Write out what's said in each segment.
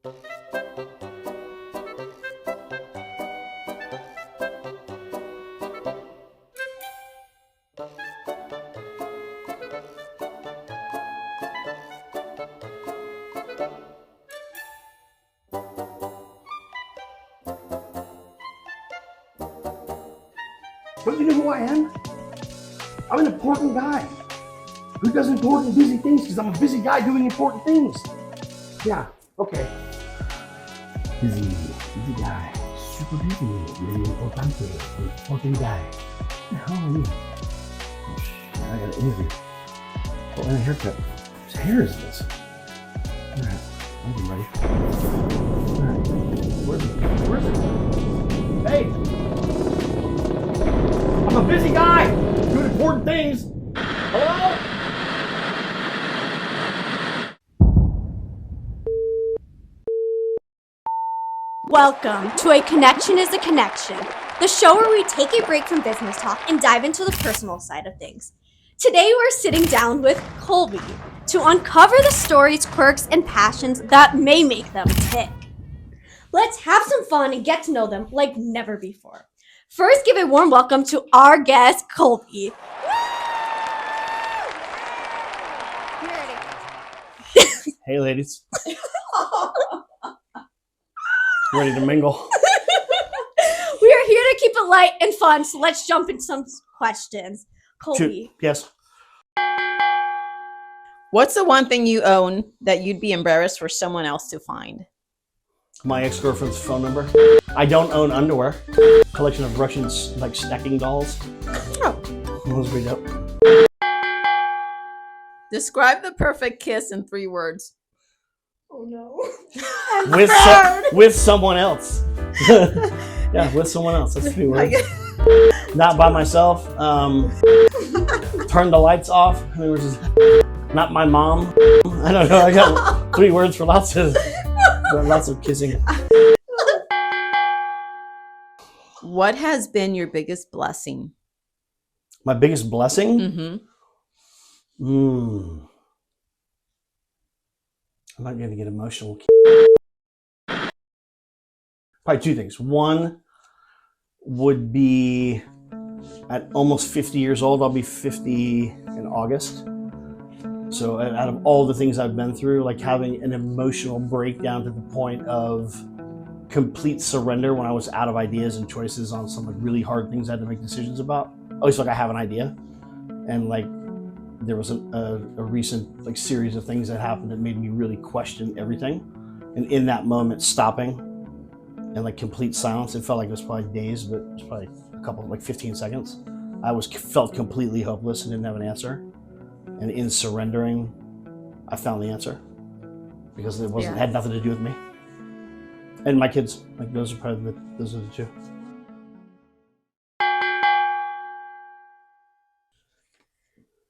But you know who I am? I'm an important guy who does important, busy things because I'm a busy guy doing important things. Yeah, okay. Busy guy. Super busy. Really importante. Important guy. What the hell are you? Oh shit, I got an interview. Oh, and a haircut. Whose hair is this? Alright, I'm ready. Alright, where is it? Hey! I'm a busy guy doing important things. Hello? Welcome to A Connection is a Connection, the show where we take a break from business talk and dive into the personal side of things. Today we're sitting down with Kolby to uncover the stories, quirks, and passions that may make them tick. Let's have some fun and get to know them like never before. First, give a warm welcome to our guest, Kolby. Hey, ladies. Ready to mingle? We are here to keep it light and fun, so let's jump into some questions. Kolby. Yes. What's the one thing you own that you'd be embarrassed for someone else to find? My ex-girlfriend's phone number. I don't own underwear. Collection of Russian like stacking dolls. Oh. That was pretty dope. Describe the perfect kiss in 3 words. Oh no. With someone else. Yeah, with someone else. That's 3 words. Not by myself. Turn the lights off. And there was just, not my mom. I don't know. I got 3 words for lots of kissing. What has been your biggest blessing? My biggest blessing? Mm-hmm. I'm not going to get emotional. Probably 2 things. One would be at almost 50 years old. I'll be 50 in August. So out of all the things I've been through, like having an emotional breakdown to the point of complete surrender when I was out of ideas and choices on some like really hard things I had to make decisions about. At least like I have an idea. And like there was a recent like series of things that happened that made me really question everything. And in that moment, stopping and like complete silence, it felt like it was probably days, but it was probably a couple, like 15 seconds. I felt completely hopeless and didn't have an answer. And in surrendering, I found the answer because it had nothing to do with me. And my kids, like those are probably those are the 2.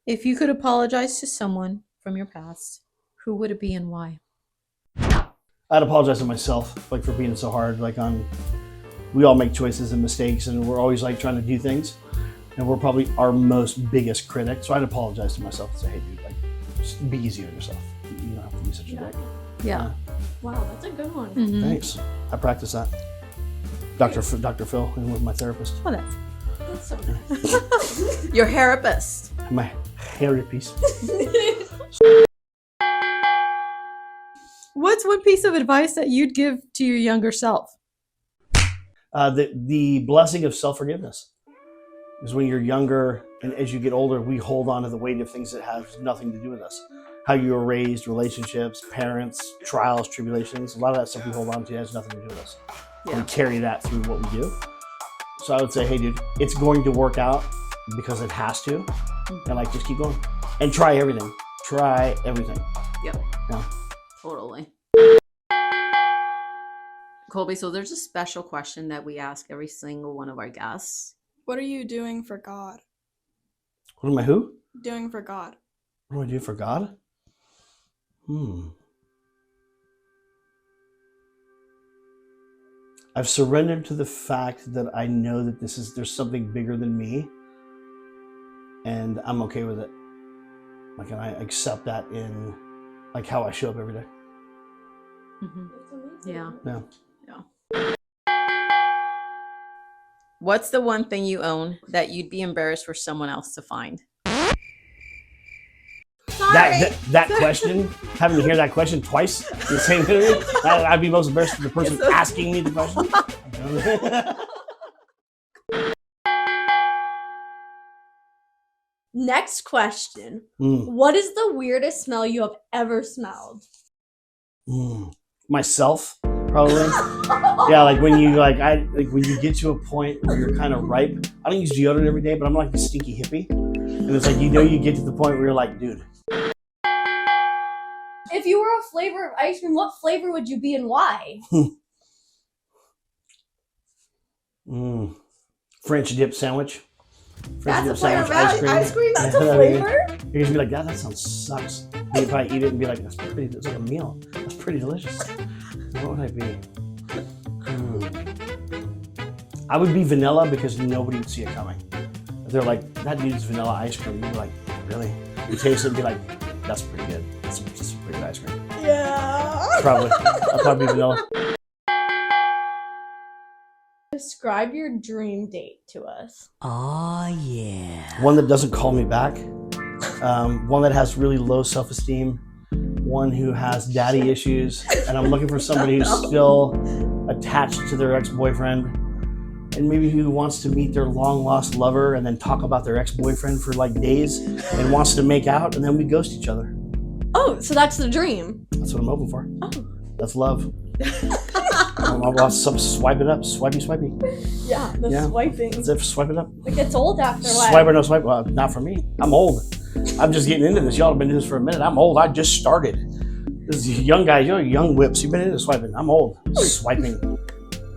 If you could apologize to someone from your past, who would it be and why? I'd apologize to myself, like for being so hard. Like we all make choices and mistakes, and we're always like trying to do things, and we're probably our most biggest critic. So I'd apologize to myself and say, "Hey, dude, like, just be easy on yourself. You don't have to be such a dick." Yeah. Wow, that's a good one. Mm-hmm. Thanks. I practice that. Dr. Phil, and with my therapist. Oh, That's so nice. your therapist. My therapist. What's one piece of advice that you'd give to your younger self? The blessing of self-forgiveness is when you're younger, and as you get older, we hold on to the weight of things that have nothing to do with us. How you were raised, relationships, parents, trials, tribulations, a lot of that stuff we hold on to has nothing to do with us. Yeah. We carry that through what we do. So I would say, hey dude, it's going to work out because it has to. And like, just keep going and try everything. Try everything. Yep. Yeah. Totally. Kolby, so there's a special question that we ask every single one of our guests. What are you doing for God? What am I who? Doing for God. What do I do for God? I've surrendered to the fact that I know that there's something bigger than me, and I'm okay with it. Like, and I accept that in like how I show up every day. Yeah. Yeah. What's the one thing you own that you'd be embarrassed for someone else to find? That question, having to hear that question twice, the same interview, I'd be most embarrassed for the person asking me the question. Next question. Mm. What is the weirdest smell you have ever smelled? Myself, probably. Yeah, like when you when you get to a point where you're kind of ripe. I don't use deodorant every day, but I'm like a stinky hippie, and it's like you get to the point where you're like, dude. If you were a flavor of ice cream, what flavor would you be and why? French dip sandwich. That's a flavor of ice cream? That's a flavor? You're gonna be like, that sounds sucks. You probably eat it and be like, it's like a meal. That's pretty delicious. What would I be? I would be vanilla because nobody would see it coming. If they're like, that dude's vanilla ice cream, you'd be like, really? You taste it and be like, that's pretty good. That's pretty good ice cream. Yeah. Probably. I'll probably be vanilla. Describe your dream date to us. Oh, yeah. One that doesn't call me back. One that has really low self-esteem. One who has daddy issues. And I'm looking for somebody who's still attached to their ex-boyfriend. And maybe who wants to meet their long-lost lover and then talk about their ex-boyfriend for like days and wants to make out, and then we ghost each other. Oh, so that's the dream. That's what I'm hoping for. Oh. That's love. I'll swipe it up. Swipey. Yeah, the Yeah. swiping. That's it. Swipe it up. It gets old after a while. Swipe or no swipe? Well, not for me. I'm old. I'm just getting into this. Y'all have been doing this for a minute. I'm old. I just started. This is young guys. You're young whips. You've been into swiping. I'm old. Swiping.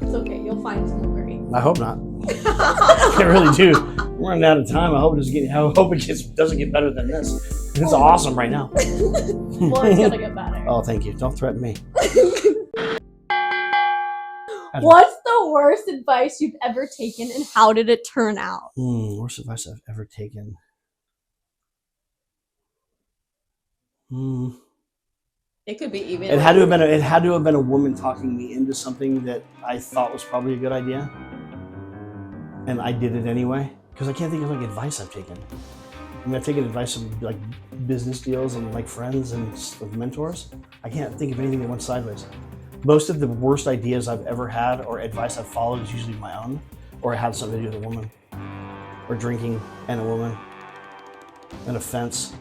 It's okay. You'll find someone great. I hope not. I really do. We're running out of time. I hope it doesn't get better than this. It's awesome right now. Well, it's gonna get better. Oh, thank you. Don't threaten me. What's the worst advice you've ever taken, and how did it turn out? Worst advice I've ever taken. It could be even. It had to have been a woman talking me into something that I thought was probably a good idea, and I did it anyway. Because I can't think of like advice I've taken. I mean, I've taken advice from like business deals and like friends and mentors. I can't think of anything that went sideways. Most of the worst ideas I've ever had or advice I've followed is usually my own, or it had something to do with a woman, or drinking and a woman, and a fence,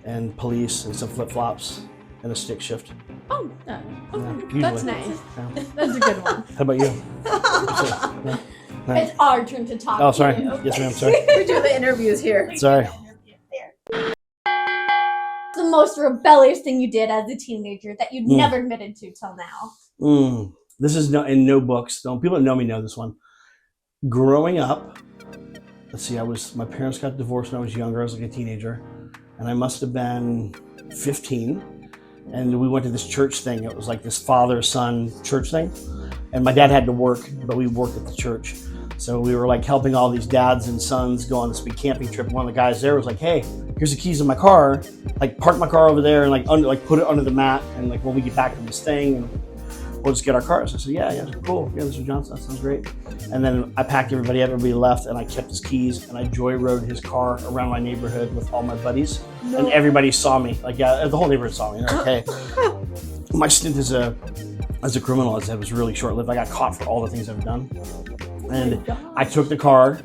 and police, and some flip-flops, and a stick shift. Oh, Yeah, that's usually. nice. Yeah. That's a good one. How about you? No? No? It's our turn to talk. Oh, sorry. To you. Yes, ma'am. Sorry. We do the interviews here. Sorry. The most rebellious thing you did as a teenager that you'd never admitted to till now. This is in no books. People that know me know this one. Growing up, let's see, my parents got divorced when I was younger. I was like a teenager, and I must have been 15. And we went to this church thing. It was like this father-son church thing. And my dad had to work, but we worked at the church. So we were like helping all these dads and sons go on this big camping trip. One of the guys there was like, "Hey, here's the keys to my car. Like, park my car over there and put it under the mat. And like when we get back to this thing, and we'll just get our cars." I said, "Yeah, cool. Yeah, Mr. Johnson, that sounds great." And then I packed everybody up. Everybody left, and I kept his keys, and I joyrode his car around my neighborhood with all my buddies, and everybody saw me. Like, yeah, the whole neighborhood saw me. They're like, "Hey." My stint as a criminal, as I was really short-lived. I got caught for all the things I've done. And I took the car,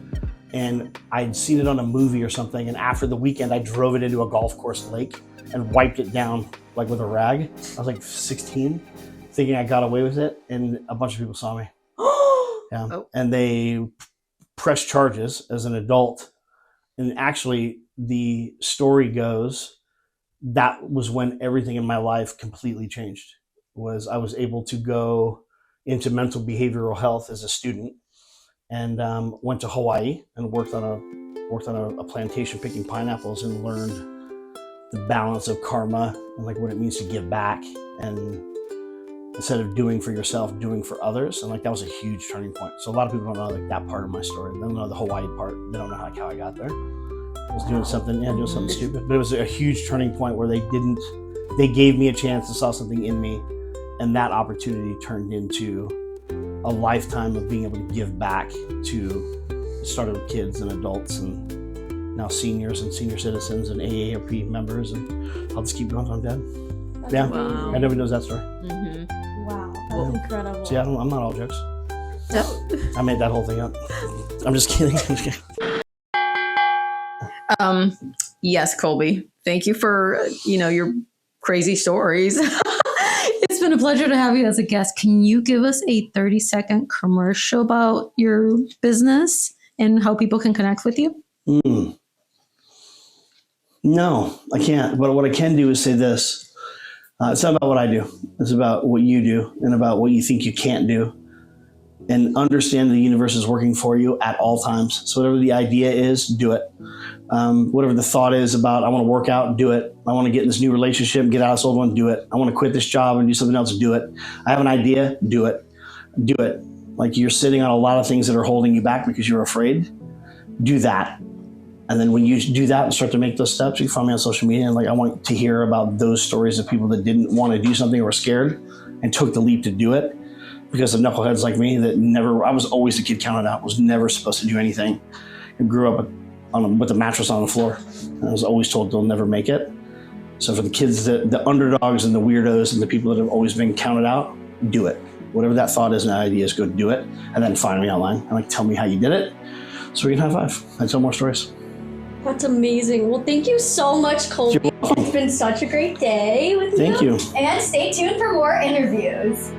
and I'd seen it on a movie or something, and after the weekend, I drove it into a golf course lake and wiped it down like with a rag. I was like 16, thinking I got away with it, and a bunch of people saw me. Yeah. Oh. And they pressed charges as an adult. And actually, the story goes, that was when everything in my life completely changed. I was able to go into mental behavioral health as a student, and went to Hawaii and worked on a plantation picking pineapples, and learned the balance of karma and like what it means to give back, and instead of doing for yourself, doing for others. And like that was a huge turning point. So a lot of people don't know like that part of my story. They don't know the Hawaii part. They don't know how I got there. I was doing something stupid, but it was a huge turning point where they gave me a chance and saw something in me, And that opportunity turned into a lifetime of being able to give back to, it started with kids and adults and now seniors and senior citizens and AARP members, and I'll just keep going until I'm dead. That's Yeah, amazing. I nobody knows that story. Wow, that's incredible. See, I'm not all jokes. Yep. I made that whole thing up. I'm just kidding. I'm just kidding. Yes, Kolby. Thank you for, your crazy stories. It's been a pleasure to have you as a guest. Can you give us a 30-second commercial about your business and how people can connect with you? No, I can't. But what I can do is say this. It's not about what I do. It's about what you do and about what you think you can't do. And understand the universe is working for you at all times. So whatever the idea is, do it. Whatever the thought is about, I want to work out, do it. I want to get in this new relationship, get out of this old one, do it. I want to quit this job and do something else, do it. I have an idea, do it. Do it. Like you're sitting on a lot of things that are holding you back because you're afraid. Do that. And then when you do that and start to make those steps, you can find me on social media. And I want to hear about those stories of people that didn't want to do something or were scared and took the leap to do it. Because of knuckleheads like me that I was always the kid counted out, was never supposed to do anything. I grew up with a mattress on the floor. And I was always told they'll never make it. So for the kids, the underdogs and the weirdos and the people that have always been counted out, do it. Whatever that thought is and that idea is, go do it. And then find me online and tell me how you did it so we can high five and tell more stories. That's amazing. Well, thank you so much, Kolby. You're welcome. It's been such a great day with you. Thank you. And stay tuned for more interviews.